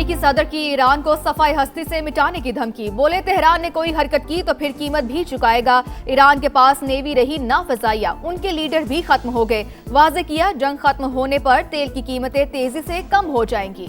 अमेरिकी सदर की ईरान को सफाई हस्ती से मिटाने की धमकी। बोले तेहरान ने कोई हरकत की तो फिर कीमत भी चुकाएगा। ईरान के पास नेवी रही ना फजाइया, उनके लीडर भी खत्म हो गए। वाजे किया जंग खत्म होने पर तेल की कीमतें तेजी से कम हो जाएंगी।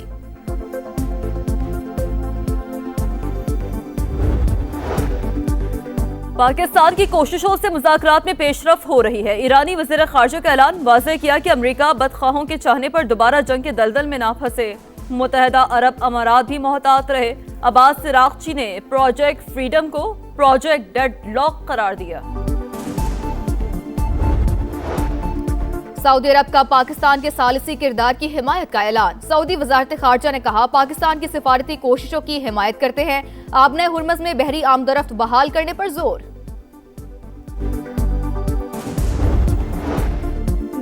पाकिस्तान की कोशिशों से मुज़ाकरात में पेशरफ हो रही है। ईरानी वज़ीर ख़ारजा का ऐलान। वाज़ेह किया कि अमेरिका बदख्वाहों के चाहने पर दोबारा जंग के दलदल में ना फंसे। मुत्तहिदा अरब अमारात भी मोहतात रहे। अब्बास इराक़ची ने प्रोजेक्ट फ्रीडम को प्रोजेक्ट डेडलॉक करार दिया। सऊदी अरब का पाकिस्तान के सालिसी किरदार की हिमायत का ऐलान। सऊदी वजारत खारजा ने कहा, पाकिस्तान की सिफारती कोशिशों की हिमायत करते हैं। आबने हुर्मज में बहरी आमदोरफ्त बहाल करने पर जोर।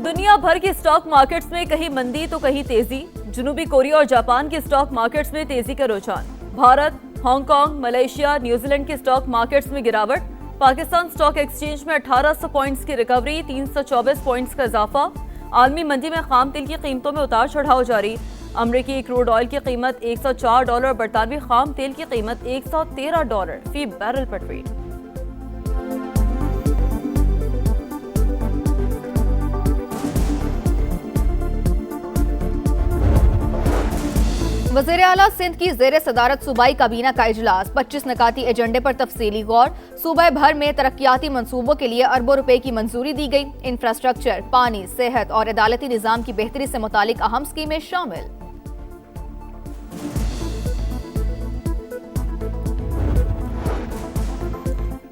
दुनिया भर की स्टॉक मार्केट्स में कहीं मंदी तो कहीं तेजी। जनूबी कोरिया और जापान के स्टॉक मार्केट्स में तेजी का रुझान। भारत, हांगकांग, मलेशिया, न्यूजीलैंड के स्टॉक मार्केट्स में गिरावट। पाकिस्तान स्टॉक एक्सचेंज में 1800 पॉइंट्स की रिकवरी, 324 पॉइंट्स का इजाफा। आलमी मंडी में खाम तेल की कीमतों में उतार चढ़ाव जारी। अमरीकी क्रूड ऑयल की कीमत $104, बरतानवी खाम तेल की कीमत $113 फी बैरल पर ट्रेड। वज़ीर आला सिंध की ज़ेर सदारत सूबाई काबीना का इजलास। 25 निकाती एजेंडे पर तफसीली गौर। सूबे भर में तरक्याती मंसूबों के लिए अरबों रुपए की मंजूरी दी गई। इंफ्रास्ट्रक्चर, पानी, सेहत और अदालती निज़ाम की बेहतरी से मुतालिक अहम स्कीमें शामिल।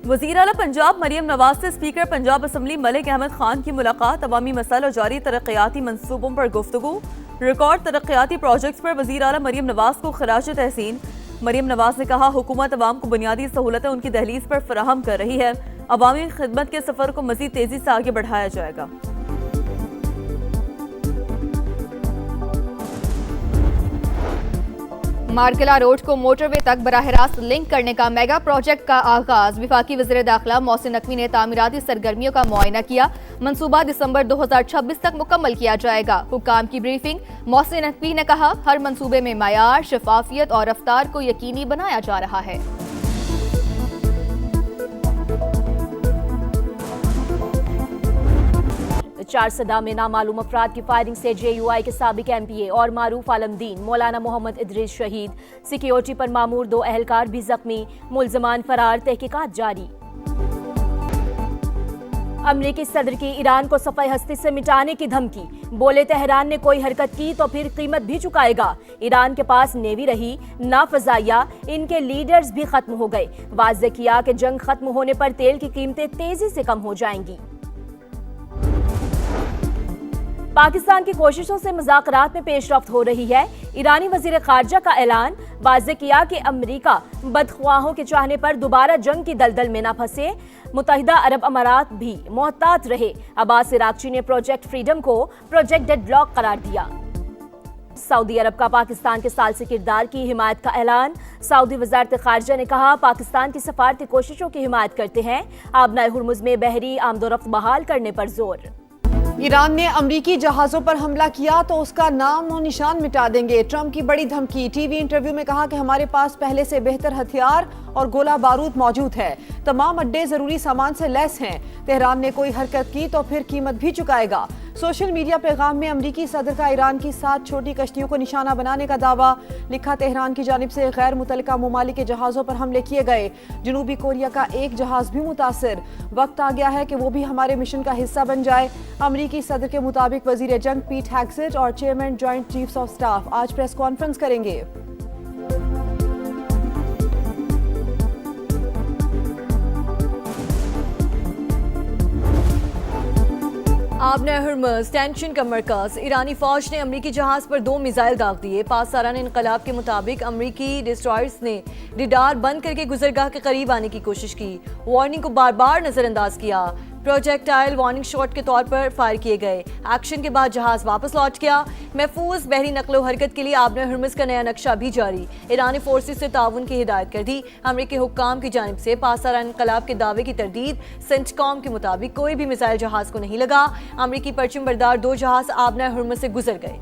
वज़ीर आला पंजाब मरियम नवाज से स्पीकर पंजाब असम्बली मलिक अहमद खान की मुलाकात। अवामी मसाइल और जारी तरक्याती मंसूबों पर गुफ्तगू। रिकॉर्ड तरक्याती प्रोजेक्ट्स पर वज़ीर आला मरियम नवाज को खराज तहसीन। मरियम नवाज ने कहा, हुकूमत अवाम को बुनियादी सहूलतें उनकी दहलीज पर फराहम कर रही है। अवामी खिदमत के सफर को मजीद तेजी से आगे बढ़ाया जाएगा। मार्कला रोड को मोटरवे तक बराह रास्त लिंक करने का मेगा प्रोजेक्ट का आगाज। विफाकी वज़ीर दाखिला मोहसिन नकवी ने तामीराती सरगर्मियों का मुआयना किया। मंसूबा दिसंबर 2026 तक मुकम्मल किया जाएगा। हुक्काम की ब्रीफिंग। मोहसिन नकवी ने कहा, हर मंसूबे में मयार, शफाफियत और रफ्तार को यकीनी बनाया जा रहा है। चारसदा में नामालूम अफराद की फायरिंग से JUI के साबिक MPA और मारूफ आलमदीन मौलाना मोहम्मद इदरीस शहीद। सिक्योरिटी पर मामूर 2 अहलकार भी जख्मी। मुल्ज़मान फरार, तहकीकात जारी। अमरीकी सदर की ईरान को सफाई हस्ती से मिटाने की धमकी। बोले तेहरान ने कोई हरकत की तो फिर कीमत भी चुकाएगा। ईरान के पास नेवी रही ना फजाइया, इनके लीडर्स भी खत्म हो गए। वाज़े किया कि जंग खत्म होने पर तेल की कीमतें तेजी से कम हो जाएंगी। पाकिस्तान की कोशिशों से मुज़ाकरात में पेशरफ्त हो रही है। ईरानी वज़ीर ख़ारजा का ऐलान। वाज़े किया कि अमेरिका बदख्वाहों के चाहने पर दोबारा जंग की दलदल में ना फंसे। मुत्तहिदा अरब अमारात भी मोहतात रहे। अब्बास इराक़ची ने प्रोजेक्ट फ्रीडम को प्रोजेक्ट डेडलॉक करार दिया। सऊदी अरब का पाकिस्तान के सालिसी किरदार की हिमायत का ऐलान। सऊदी वज़ारत ख़ारजा ने कहा, पाकिस्तान की सफारती कोशिशों की हिमायत करते हैं। आबनाए हुर्मुज़ में बहरी आमदोरफ्त बहाल करने पर जोर। ईरान ने अमरीकी जहाज़ों पर हमला किया तो उसका नाम और निशान मिटा देंगे। ट्रंप की बड़ी धमकी। टीवी इंटरव्यू में कहा कि हमारे पास पहले से बेहतर हथियार और गोला बारूद मौजूद है। तमाम अड्डे जरूरी सामान से लैस हैं। तेहरान ने कोई हरकत की तो फिर कीमत भी चुकाएगा। सोशल मीडिया पैगाम में अमरीकी सदर का ईरान की 7 छोटी कश्तियों को निशाना बनाने का दावा। लिखा, तेहरान की जानिब से गैर मुतल्लिका ममालिक के जहाज़ों पर हमले किए गए। जनूबी कोरिया का एक जहाज़ भी मुतासर। वक्त आ गया है कि वो भी हमारे मिशन का हिस्सा बन जाए। अमरीकी सदर के मुताबिक वजीर जंग पीट हेग्सेट और chairman joint chiefs of staff आज प्रेस कॉन्फ्रेंस करेंगे। आबने हुर्मुज़ टेंशन का मरकज। ईरानी फौज ने अमरीकी जहाज पर 2 मिसाइल दाग दिए। पासदारान इनकलाब के मुताबिक अमरीकी डिस्ट्रॉयर्स ने रडार बंद करके गुजरगाह के करीब आने की कोशिश की। वार्निंग को बार बार नजरअंदाज किया। प्रोजेक्टाइल वार्निंग शॉट के तौर पर फायर किए गए। एक्शन के बाद जहाज वापस लौट गया। महफूज बहरी नकलो हरकत के लिए आबने हुर्मुज़ का नया नक्शा भी जारी। ईरानी फोर्सेस से ताउन की हिदायत कर दी। अमरीकी हुक्काम की जानिब से पासदारान इनकलाब के दावे की तरदीद। सेंटकॉम के मुताबिक कोई भी मिसाइल जहाज को नहीं लगा। अमरीकी परचम बरदार 2 जहाज आबने हुर्मुज़ से गुजर गए।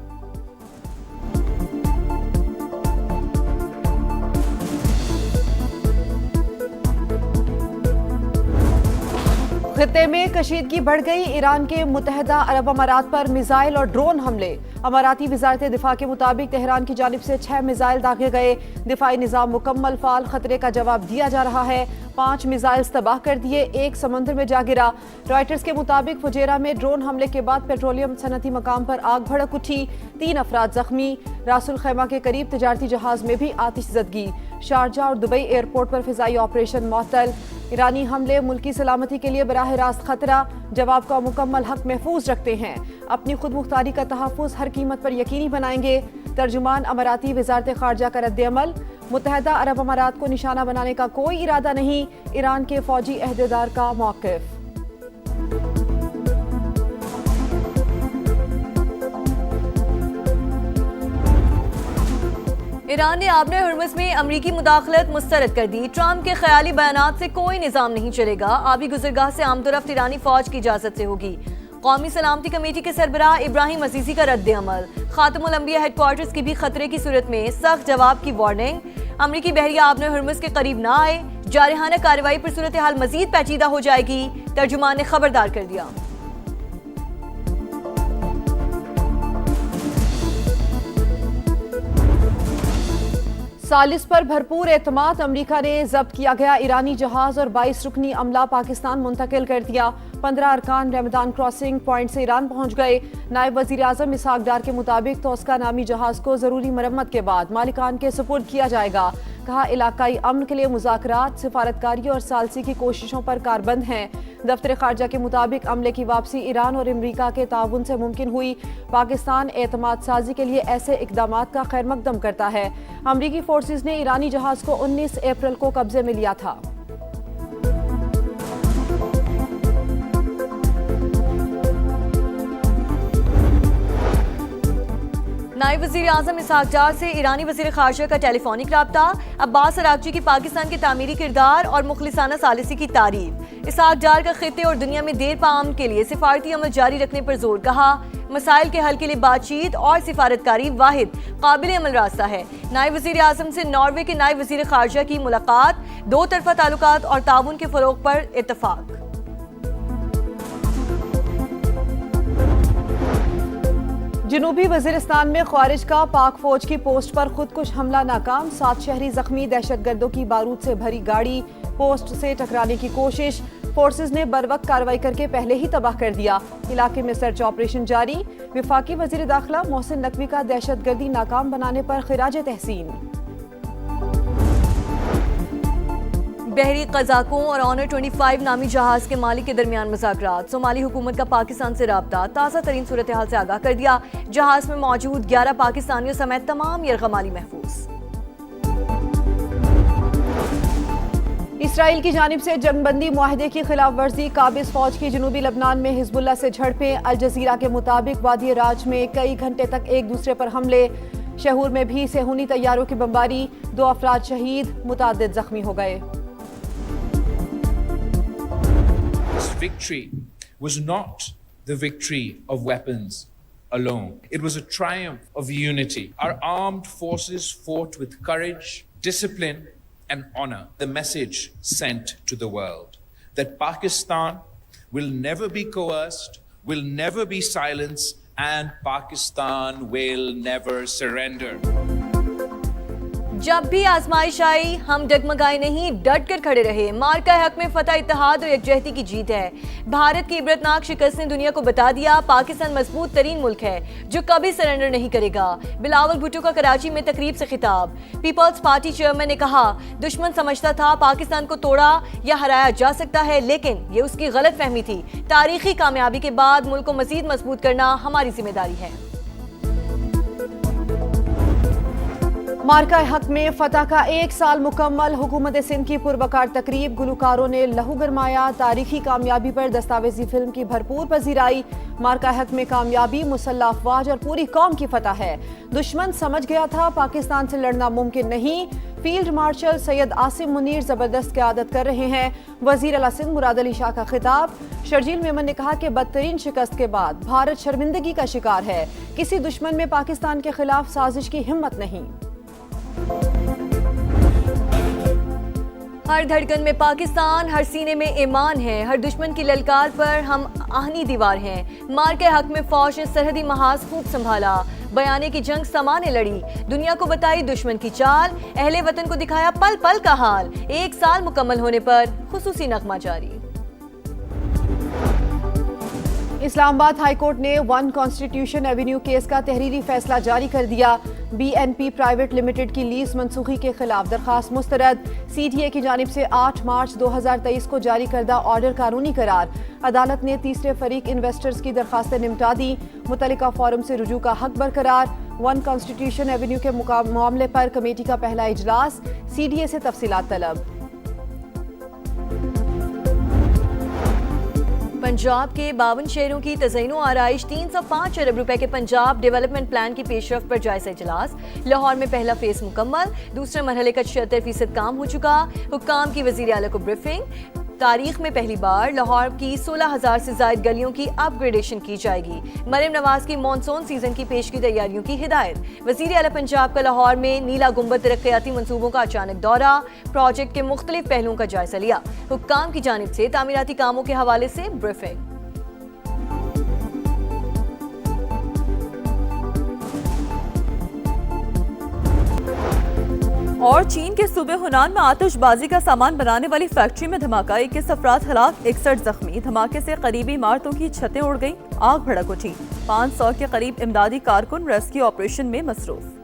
खित्ते में कशीदगी बढ़ गई। ईरान के मुत्तहिदा अरब अमारात पर मिसाइल और ड्रोन हमले। अमाराती वजारत दिफा के मुताबिक तेहरान की जानिब से 6 मिसाइल दागे गए। दिफाई निज़ाम मुकम्मल फाल, खतरे का जवाब दिया जा रहा है। 5 मिसाइल तबाह कर दिए, 1 समंदर में जा गिरा। रॉयटर्स के मुताबिक फुजेरा में ड्रोन हमले के बाद पेट्रोलियम सनती मकाम पर आग भड़क उठी, 3 अफराद जख्मी। रासुल खैमा के करीब तजारती जहाज में भी आतिशज़दगी। शारजा और दुबई एयरपोर्ट पर फिजाई ऑपरेशन मुअत्तल। ईरानी हमले मुल्की सलामती के लिए बराह रास्त खतरा, जवाब का मुकम्मल हक महफूज रखते हैं। अपनी खुद मुख्तारी का तहफ़्फ़ुज़ हर कीमत पर यकीनी बनाएंगे। तर्जुमान अमाराती वजारत खारजा का रद्द-ए-अमल। मुत्तहिदा अरब अमारात को निशाना बनाने का कोई इरादा नहीं, ईरान के फौजी अहदेदार का मौक़िफ़। ईरान ने आबने हुर्मुज़ में अमरीकी मुदाखलत मुस्तरद कर दी। ट्रंप के ख्याली बयानात से कोई निज़ाम नहीं चलेगा। आबी गुज़रगाह से आमदोरफ्त ईरानी फौज की इजाज़त से होगी। कौमी सलामती कमेटी के सरबराह इब्राहिम अजीज़ी का रद्द-ए-अमल। खातमुल अंबिया हेडक्वार्टर्स की भी खतरे की सूरत में सख्त जवाब की वार्निंग। अमरीकी बहरिया आबने हुर्मुज़ के करीब ना आए, जारहाना कार्रवाई पर सूरत हाल मजीद पेचीदा हो जाएगी, तर्जुमान ने खबरदार कर दिया। सालिस पर भरपूर एतमाद। अमरीका ने जब्त किया गया ईरानी जहाज और 22 रुकनी अमला पाकिस्तान मुंतकिल कर दिया। 15 अरकान रमदान क्रॉसिंग पॉइंट से ईरान पहुंच गए। नायब वजीर आजम इसहाक डार के मुताबिक तोस्का नामी जहाज को जरूरी मरम्मत के बाद मालिकान के सुपुर्द किया जाएगा। कहा, इलाकाई अमन के लिए मुज़ाकरात, सिफारतकारी और सालसी की कोशिशों पर कारबंद हैं। दफ्तर खारजा के मुताबिक अमले की वापसी ईरान और अमरीका के ताउन से मुमकिन हुई। पाकिस्तान एतमाद साजी के लिए ऐसे इकदाम का खैर मकदम करता है। अमरीकी फोर्सेज ने ईरानी जहाज को 19 अप्रैल को कब्जे में लिया था। नायब वज़ीर आज़म इसहाक डार से ईरानी वज़ीर ख़ारजा का टेलीफोनिक राब्ता। अब्बास अराग़ची की पाकिस्तान के तामीरी किरदार और मुखलिसाना सालिसी की तारीफ। इसहाक डार का खित्ते और दुनिया में देर पाम के लिए सिफारती अमल जारी रखने पर जोर। कहा, मसाइल के हल के लिए बातचीत और सिफारतकारी वाहिद काबिल अमल रास्ता है। नायब वज़ीर आज़म से नॉर्वे के नायब वज़ीर ख़ारजा की मुलाकात। 2 तरफ़ा ताल्लुकात और ताउन के फ़रोग़ पर इत्तफ़ाक़। जनूबी वजीरिस्तान में ख्वारिज का पाक फौज की पोस्ट पर खुदकुश हमला नाकाम। 7 शहरी जख्मी। दहशतगर्दों की बारूद से भरी गाड़ी पोस्ट से टकराने की कोशिश। फोर्सेज ने बरवक्त कार्रवाई करके पहले ही तबाह कर दिया। इलाके में सर्च ऑपरेशन जारी। विफाकी वजीर दाखिला मोहसिन नकवी का दहशतगर्दी नाकाम बनाने पर खिराज तहसीन। बहरी कज़ाकों और ऑनर 25 नामी जहाज के मालिक के दरमियान मुज़ाकरात। सोमाली हुकूमत का पाकिस्तान से राब्ता। ताज़ा तरीन सूरत हाल से आगाह कर दिया। जहाज में मौजूद 11 पाकिस्तानियों समेत तमाम यरगमाली महफूज। इसराइल की जानिब से जंगबंदी मुआहदे की खिलाफ वर्जी। काबिज फौज की जनूबी लबनान में हिजबुल्लाह से झड़पें। अल जजीरा के मुताबिक वादी राज में कई घंटे तक एक दूसरे पर हमले। शहूर में भी सेहूनी तैयारों की बमबारी। 2 अफराद शहीद, मुतादिद जख्मी हो गए। Victory was not the victory of weapons alone. It was a triumph of unity. Our armed forces fought with courage, discipline, and honor. The message sent to the world that Pakistan will never be coerced, will never be silenced, and Pakistan will never surrender. जब भी आजमाइश आई हम डगमगाए नहीं, डट कर खड़े रहे। मार्का हक में फतह इत्तेहाद और यकजहती की जीत है। भारत की इबरतनाक शिकस्त ने दुनिया को बता दिया पाकिस्तान मजबूत तरीन मुल्क है जो कभी सरेंडर नहीं करेगा। बिलावल भुट्टो का कराची में तकरीब से खिताब। पीपल्स पार्टी चेयरमैन ने कहा, दुश्मन समझता था पाकिस्तान को तोड़ा या हराया जा सकता है, लेकिन ये उसकी गलत फहमी थी। तारीखी कामयाबी के बाद मुल्क को मजीद मजबूत करना हमारी जिम्मेदारी है। मार्का हक में फतह का 1 साल मुकम्मल। हुकूमत सिंध की पुरवकार तकरीब। गुलकारों ने लहू गरमाया। तारीखी कामयाबी पर दस्तावेजी फिल्म की भरपूर पजीराई। मार्का हक में कामयाबी मुसल्लह अफवाज और पूरी कौम की फतह है। दुश्मन समझ गया था पाकिस्तान से लड़ना मुमकिन नहीं। फील्ड मार्शल सैयद आसिम मुनीर जबरदस्त क़यादत कर रहे हैं। वजीर अला सिंध मुराद अली शाह का खिताब। शर्जील मेमन ने कहा कि बदतरीन शिकस्त के बाद भारत शर्मिंदगी का शिकार है। किसी दुश्मन में पाकिस्तान के खिलाफ साजिश की हिम्मत नहीं। हर धड़कन में पाकिस्तान, हर सीने में ईमान है, हर दुश्मन की ललकार पर हम आहनी दीवार हैं। मार के हक में फौज ने सरहदी महाज खूब संभाला, बयाने की जंग समाने लड़ी, दुनिया को बताई दुश्मन की चाल, अहले वतन को दिखाया पल पल का हाल। 1 साल मुकम्मल होने पर खुसूसी नगमा जारी। इस्लामाबाद हाई कोर्ट ने 1 कॉन्स्टिट्यूशन एवेन्यू केस का तहरीरी फैसला जारी कर दिया। BNP प्राइवेट लिमिटेड की लीज मनसूखी के खिलाफ दरखास्त मुस्तरद। CTA की जानिब से 8 मार्च 2023 को जारी करदा ऑर्डर कानूनी करार। अदालत ने तीसरे फरीक इन्वेस्टर्स की दरखास्तें निपटा दी। मुतल्लिका फोरम से रुजू का हक बरकरार। 1 कॉन्स्टिट्यूशन एवेन्यू के मामले पर कमेटी का पहला इजलास, CDA से तफसीलात तलब। पंजाब के 52 शहरों की तज़य्युन आराइश 305 अरब रुपए के पंजाब डेवलपमेंट प्लान की पेशरफ पर जायजा इजलास। लाहौर में पहला फेज मुकम्मल, दूसरे मरहले का 76% काम हो चुका। हुक्काम की वज़ीर आला को ब्रीफिंग। तारीख में पहली बार लाहौर की 16,000 से ज़ायद गलियों की अपग्रेडेशन की जाएगी। मरियम नवाज की मॉनसून सीजन की पेश की तैयारियों की हिदायत। वज़ीर आला पंजाब का लाहौर में नीला गुंबद तरक्याती मंसूबों का अचानक दौरा, प्रोजेक्ट के मुख्तलिफ पहलुओं का जायजा लिया। हुक्काम की जानिब से तामीराती कामों के हवाले से ब्रीफिंग। और चीन के सूबे हुनान में आतिशबाजी का सामान बनाने वाली फैक्ट्री में धमाका, 21 अफराद हलाक, 61 जख्मी। धमाके से करीबी इमारतों की छतें उड़ गईं, आग भड़क उठी। 500 के करीब इमदादी कारकुन रेस्क्यू ऑपरेशन में मसरूफ।